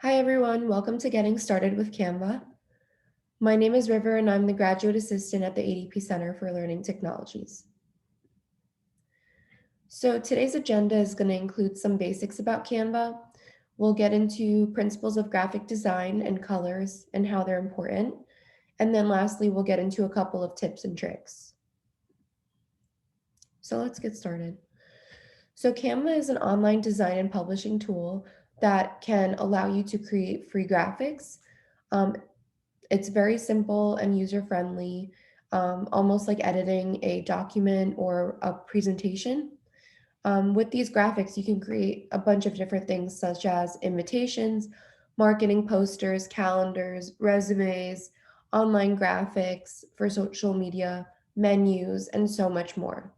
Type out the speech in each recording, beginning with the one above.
Hi everyone, welcome to Getting Started with Canva. My name is River and I'm the Graduate Assistant at the ADP Center for Learning Technologies. So today's agenda is going to include some basics about Canva. We'll get into principles of graphic design and colors and how they're important. And then lastly, we'll get into a couple of tips and tricks. So let's get started. So Canva is an online design and publishing tool that can allow you to create free graphics. Um, It's very simple and user-friendly, almost like editing a document or a presentation. With these graphics, you can create a bunch of different things such as invitations, marketing posters, calendars, resumes, online graphics for social media, menus, and so much more.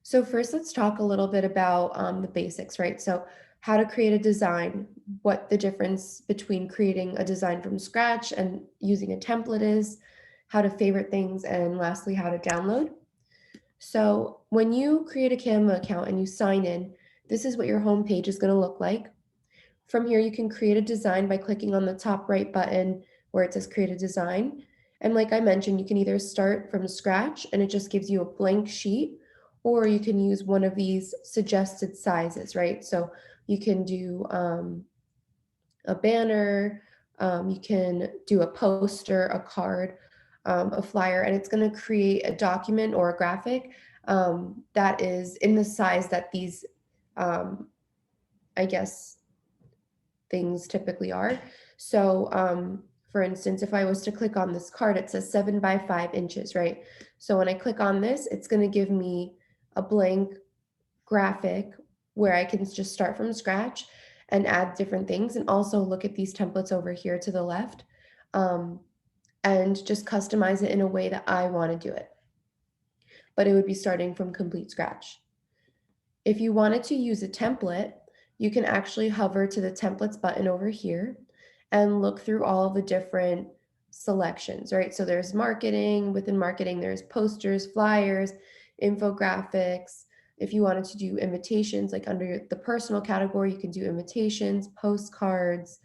So first, let's talk a little bit about the basics, right? So how to create a design, what the difference between creating a design from scratch and using a template is, how to favorite things, and lastly, how to download. So when you create a Canva account and you sign in, this is what your home page is going to look like. From here, you can create a design by clicking on the top right button where it says create a design. And like I mentioned, you can either start from scratch and it just gives you a blank sheet, or you can use one of these suggested sizes, right? So you can do a banner, you can do a poster, a card, a flyer, and it's going to create a document or a graphic that is in the size that these, um, I guess, things typically are. So, for instance, if I was to click on this card, it says 7 by 5 inches, right? So when I click on this, it's going to give me a blank graphic where I can just start from scratch and add different things and also look at these templates over here to the left um, and just customize it in a way that I want to do it. But it would be starting from complete scratch. If you wanted to use a template, you can actually hover to the templates button over here and look through all of the different selections, right? So there's marketing, within marketing, there's posters, flyers, infographics. If you wanted to do invitations, like under the personal category, you can do invitations, postcards,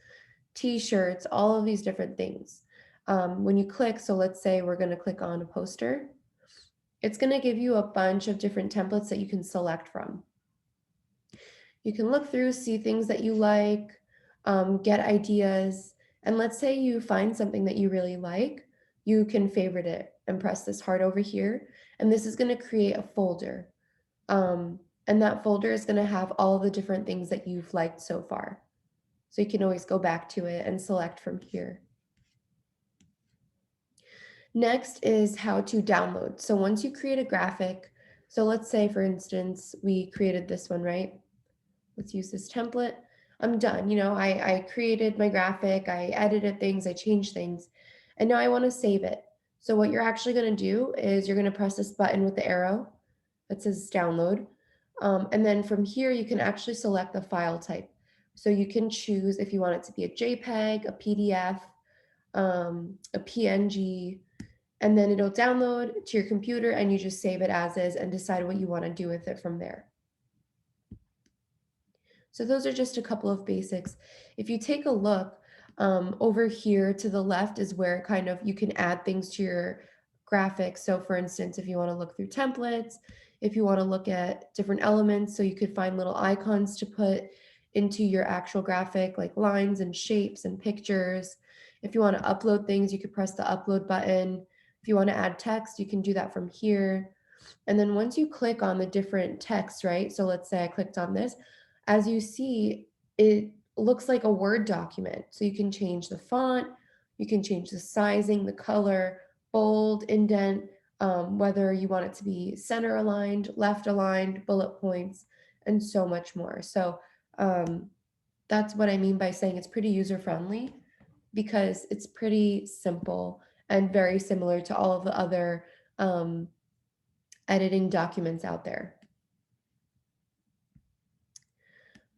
t-shirts, all of these different things. When you click, so let's say we're going to click on a poster, it's going to give you a bunch of different templates that you can select from. You can look through, see things that you like, get ideas, and let's say you find something that you really like, you can favorite it and press this heart over here, and this is going to create a folder. And that folder is going to have all the different things that you've liked so far. So you can always go back to it and select from here. Next is how to download. So once you create a graphic, so let's say for instance, we created this one, right? Let's use this template. I'm done. I created my graphic, I edited things, I changed things, and now I want to save it. So what you're actually going to do is you're going to press this button with the arrow that says download. And then from here, you can actually select the file type. So you can choose if you want it to be a JPEG, a PDF, a PNG, and then it'll download to your computer and you just save it as is and decide what you want to do with it from there. So those are just a couple of basics. If you take a look over here to the left is where kind of you can add things to your graphics. So for instance, if you want to look through templates, if you want to look at different elements, so you could find little icons to put into your actual graphic, like lines and shapes and pictures. If you want to upload things, you could press the upload button. If you want to add text, you can do that from here. And then once you click on the different text, right? So let's say I clicked on this, as you see, it looks like a Word document. So you can change the font, you can change the sizing, the color, bold, indent, whether you want it to be center aligned, left aligned, bullet points, and so much more. So that's what I mean by saying it's pretty user friendly because it's pretty simple and very similar to all of the other editing documents out there.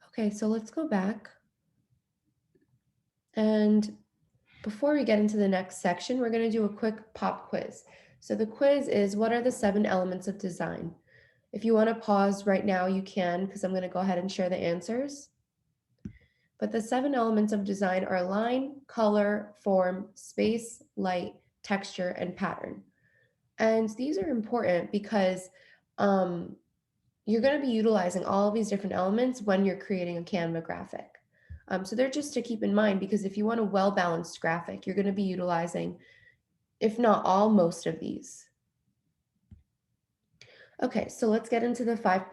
Okay, so let's go back. And before we get into the next section, we're going to do a quick pop quiz. So the quiz is, what are the 7 elements of design? If you want to pause right now, you can, because I'm going to go ahead and share the answers. But the 7 elements of design are line, color, form, space, light, texture, and pattern. And these are important because um, you're going to be utilizing all of these different elements when you're creating a Canva graphic. So they're just to keep in mind because if you want a well-balanced graphic, you're going to be utilizing, if not all, most of these. Okay, so let's get into the 5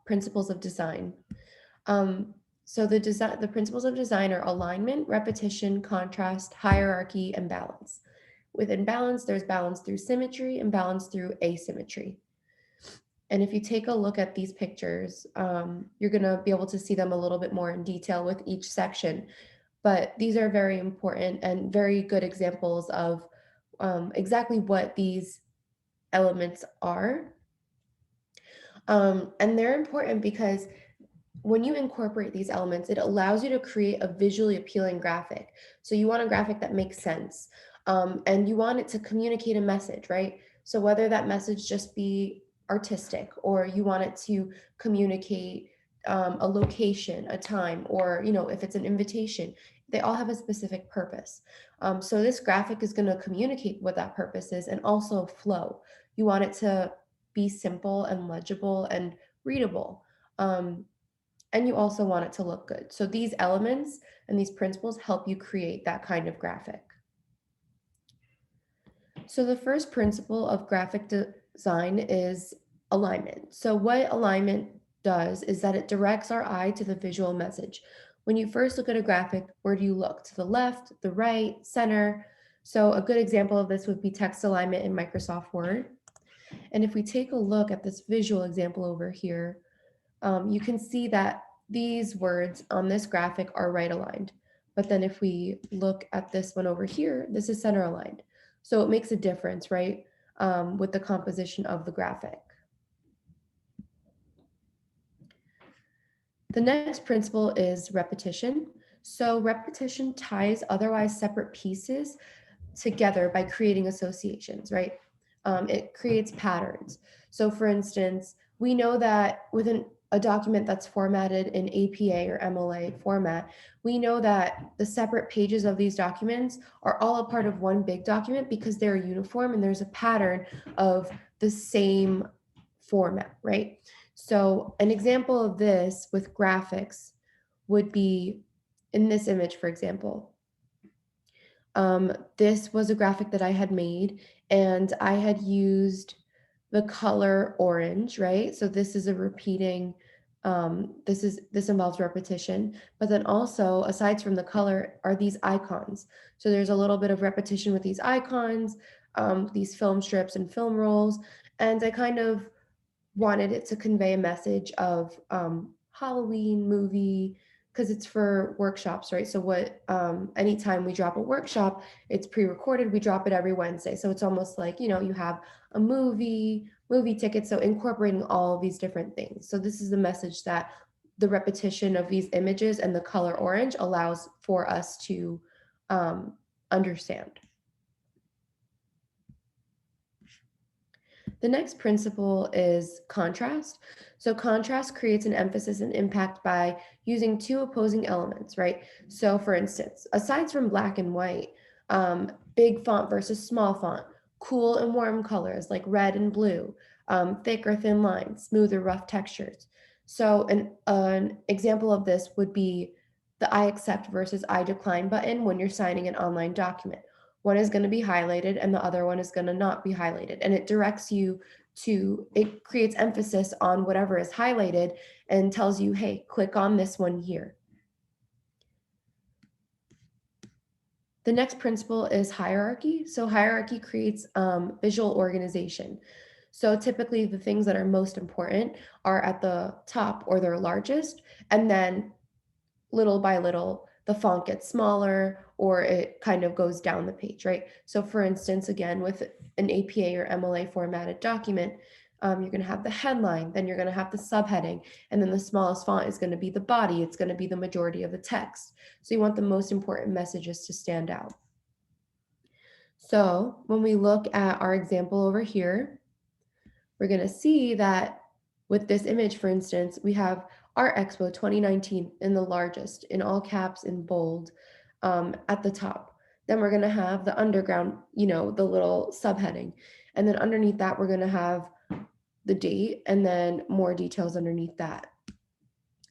principles of design. Um, so the principles of design are alignment, repetition, contrast, hierarchy, and balance. Within balance, there's balance through symmetry and balance through asymmetry. And if you take a look at these pictures, you're going to be able to see them a little bit more in detail with each section. But these are very important and very good examples of exactly what these elements are. And they're important because when you incorporate these elements, it allows you to create a visually appealing graphic. So you want a graphic that makes sense, and you want it to communicate a message, right? So whether that message just be artistic, or you want it to communicate a location, a time, or if it's an invitation, they all have a specific purpose. So this graphic is going to communicate what that purpose is, and also flow. You want it to be simple and legible and readable. And you also want it to look good. So these elements and these principles help you create that kind of graphic. So the first principle of graphic design is alignment. So what alignment does is that it directs our eye to the visual message. When you first look at a graphic, where do you look? To the left, the right, center? So a good example of this would be text alignment in Microsoft Word. And if we take a look at this visual example over here, you can see that these words on this graphic are right aligned. But then if we look at this one over here, this is center aligned. So it makes a difference, right, with the composition of the graphic. The next principle is repetition. So repetition ties otherwise separate pieces together by creating associations, right? It creates patterns. So for instance, we know that within a document that's formatted in APA or MLA format, we know that the separate pages of these documents are all a part of one big document because they're uniform and there's a pattern of the same format, right? So an example of this with graphics would be in this image, for example. This was a graphic that I had made, and I had used the color orange, right? So this is a repeating, this involves repetition, but then also aside from the color are these icons. So there's a little bit of repetition with these icons, these film strips and film rolls, and I kind of wanted it to convey a message of Halloween movie because it's for workshops, right? So what anytime we drop a workshop, it's pre-recorded. We drop it every Wednesday. So it's almost like, you have a movie ticket. So incorporating all of these different things. So this is the message that the repetition of these images and the color orange allows for us to understand. The next principle is contrast. So contrast creates an emphasis and impact by using two opposing elements, right? So for instance, aside from black and white, big font versus small font, cool and warm colors like red and blue, thick or thin lines, smooth or rough textures. So an example of this would be the I accept versus I decline button when you're signing an online document. One is going to be highlighted and the other one is going to not be highlighted. And it directs you it creates emphasis on whatever is highlighted and tells you, hey, click on this one here. The next principle is hierarchy. So hierarchy creates visual organization. So typically the things that are most important are at the top or they're largest, and then little by little, the font gets smaller or it kind of goes down the page, right? So for instance, again, with an APA or MLA formatted document, you're going to have the headline, then you're going to have the subheading, and then the smallest font is going to be the body. It's going to be the majority of the text. So you want the most important messages to stand out. So when we look at our example over here, we're going to see that with this image, for instance, we have Art Expo 2019 in the largest, in all caps in bold, at the top. Then we're going to have the underground, the little subheading. And then underneath that, we're going to have the date and then more details underneath that.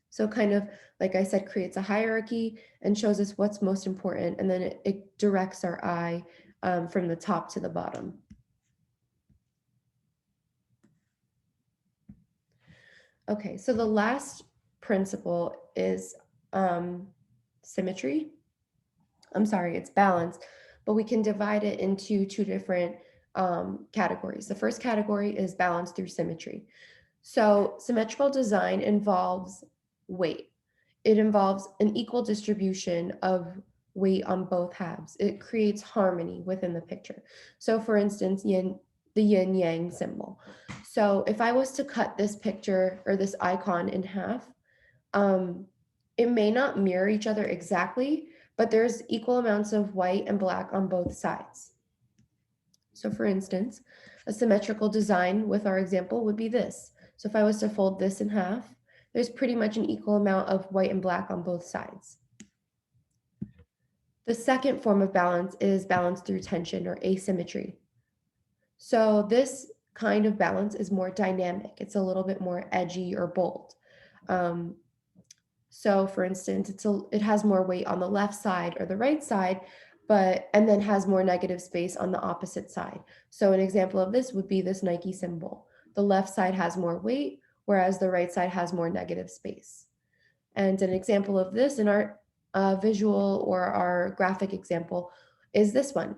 So kind of, like I said, creates a hierarchy and shows us what's most important. And then it directs our eye from the top to the bottom. Okay, so the last principle is symmetry. I'm sorry, it's balance, but we can divide it into two different categories. The first category is balance through symmetry. So symmetrical design involves weight. It involves an equal distribution of weight on both halves. It creates harmony within the picture. So for instance, the yin yang symbol. So if I was to cut this picture or this icon in half, it may not mirror each other exactly, but there's equal amounts of white and black on both sides. So for instance, a symmetrical design with our example would be this. So if I was to fold this in half, there's pretty much an equal amount of white and black on both sides. The second form of balance is balance through tension or asymmetry. So this kind of balance is more dynamic. It's a little bit more edgy or bold. So for instance, it has more weight on the left side or the right side, and then has more negative space on the opposite side. So an example of this would be this Nike symbol. The left side has more weight, whereas the right side has more negative space. And an example of this in our visual or our graphic example is this one.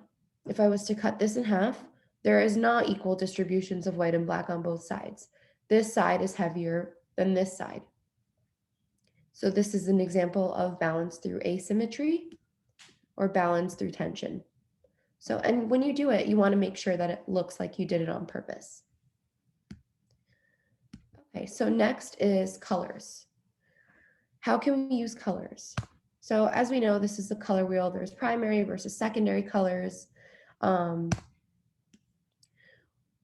If I was to cut this in half, there is not equal distributions of white and black on both sides. This side is heavier than this side. So this is an example of balance through asymmetry or balance through tension. So, and when you do it, you want to make sure that it looks like you did it on purpose. Okay, so next is colors. How can we use colors? So as we know, this is the color wheel. There's primary versus secondary colors.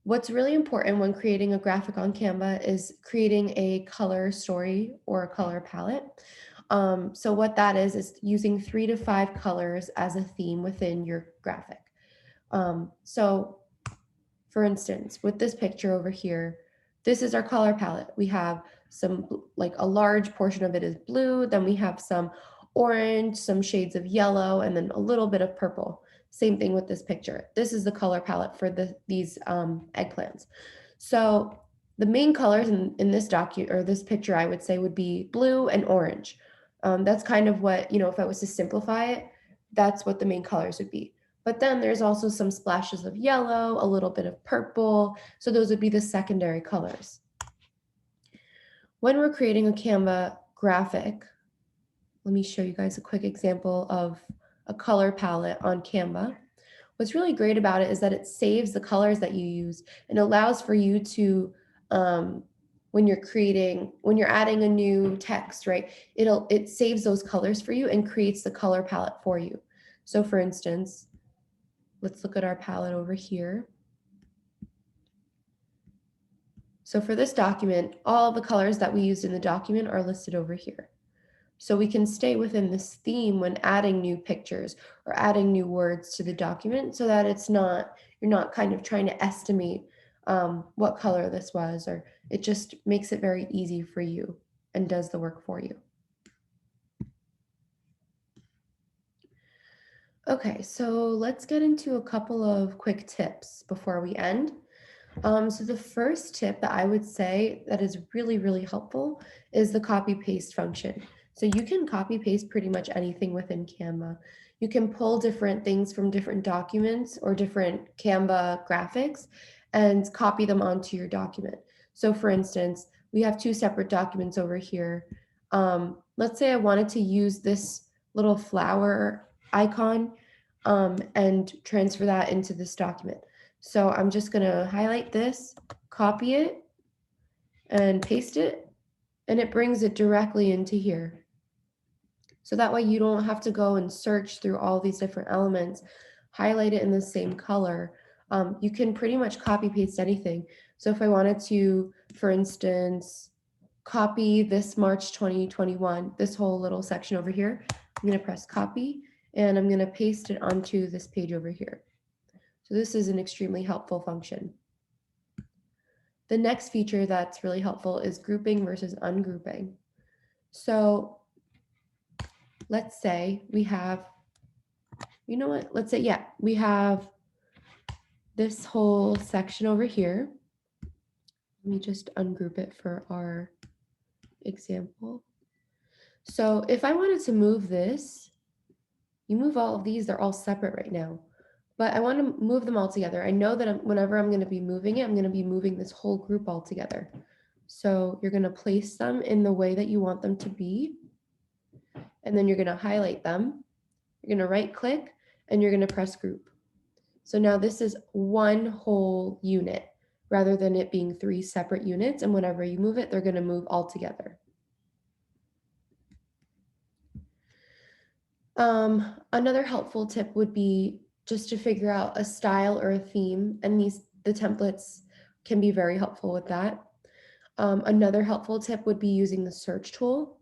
What's really important when creating a graphic on Canva is creating a color story or a color palette. So what that is using 3 to 5 colors as a theme within your graphic. So for instance, with this picture over here, this is our color palette. We have like a large portion of it is blue, then we have some orange, some shades of yellow, and then a little bit of purple. Same thing with this picture. This is the color palette for these eggplants. So the main colors in this document or this picture, I would say, would be blue and orange. That's kind of what, if I was to simplify it, that's what the main colors would be. But then there's also some splashes of yellow, a little bit of purple. So those would be the secondary colors. When we're creating a Canva graphic, let me show you guys a quick example of a color palette on Canva. What's really great about it is that it saves the colors that you use and allows for you to, when you're adding a new text, right? It saves those colors for you and creates the color palette for you. So for instance, let's look at our palette over here. So for this document, all the colors that we used in the document are listed over here. So we can stay within this theme when adding new pictures or adding new words to the document so that you're not kind of trying to estimate what color this was, or it just makes it very easy for you and does the work for you. Okay, so let's get into a couple of quick tips before we end. So the first tip that I would say that is really, really helpful is the copy paste function. So you can copy paste pretty much anything within Canva. You can pull different things from different documents or different Canva graphics and copy them onto your document. So for instance, we have 2 separate documents over here. Let's say I wanted to use this little flower icon and transfer that into this document. So I'm just going to highlight this, copy it, and paste it, and it brings it directly into here. So that way you don't have to go and search through all these different elements, highlight it in the same color. You can pretty much copy paste anything. So if I wanted to, for instance, copy this March 2021, this whole little section over here. I'm going to press copy and I'm going to paste it onto this page over here. So this is an extremely helpful function. The next feature that's really helpful is grouping versus ungrouping. So let's say we have, you know what, let's say, yeah, we have this whole section over here. Let me just ungroup it for our example. So if I wanted to move this, you move all of these, they're all separate right now. But I want to move them all together. I know that whenever I'm going to be moving it, I'm going to be moving this whole group all together. So you're going to place them in the way that you want them to be. And then you're going to highlight them. You're going to right click and you're going to press group. So now this is one whole unit rather than it being 3 separate units. And whenever you move it, they're going to move all together. Another helpful tip would be just to figure out a style or a theme, and the templates can be very helpful with that. Another helpful tip would be using the search tool.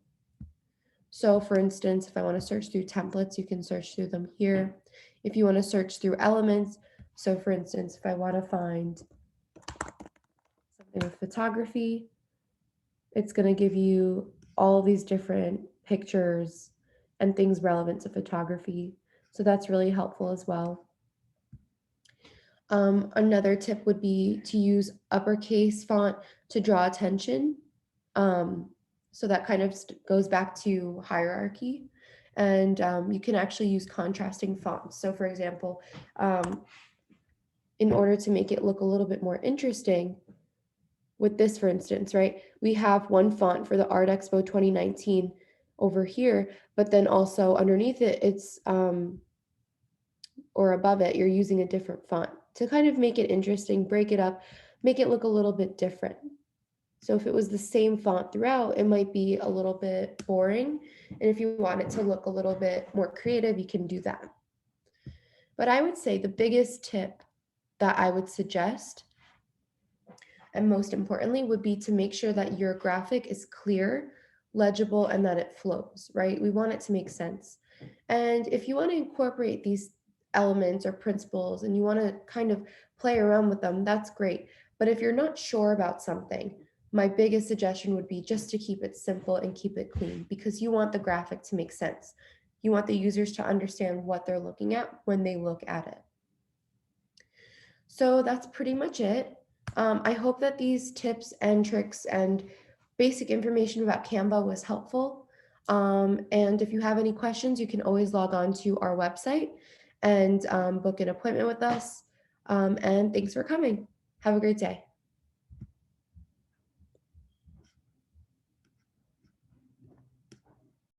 So for instance, if I want to search through templates, you can search through them here. If you want to search through elements, so for instance, if I want to find something with photography, it's going to give you all these different pictures and things relevant to photography. So that's really helpful as well. Another tip would be to use uppercase font to draw attention. So that kind of goes back to hierarchy. And you can actually use contrasting fonts. So for example, in order to make it look a little bit more interesting, with this, for instance, right, we have one font for the Art Expo 2019 over here, but then also underneath it, it's or above it, you're using a different font to kind of make it interesting, break it up, make it look a little bit different. So if it was the same font throughout, it might be a little bit boring. And if you want it to look a little bit more creative, you can do that. But I would say the biggest tip that I would suggest, and most importantly, would be to make sure that your graphic is clear, legible, and that it flows, right? We want it to make sense. And if you want to incorporate these elements or principles and you want to kind of play around with them, that's great. But if you're not sure about something, my biggest suggestion would be just to keep it simple and keep it clean, because you want the graphic to make sense. You want the users to understand what they're looking at when they look at it. So that's pretty much it. I hope that these tips and tricks and basic information about Canva was helpful. And if you have any questions, you can always log on to our website and book an appointment with us. And thanks for coming. Have a great day.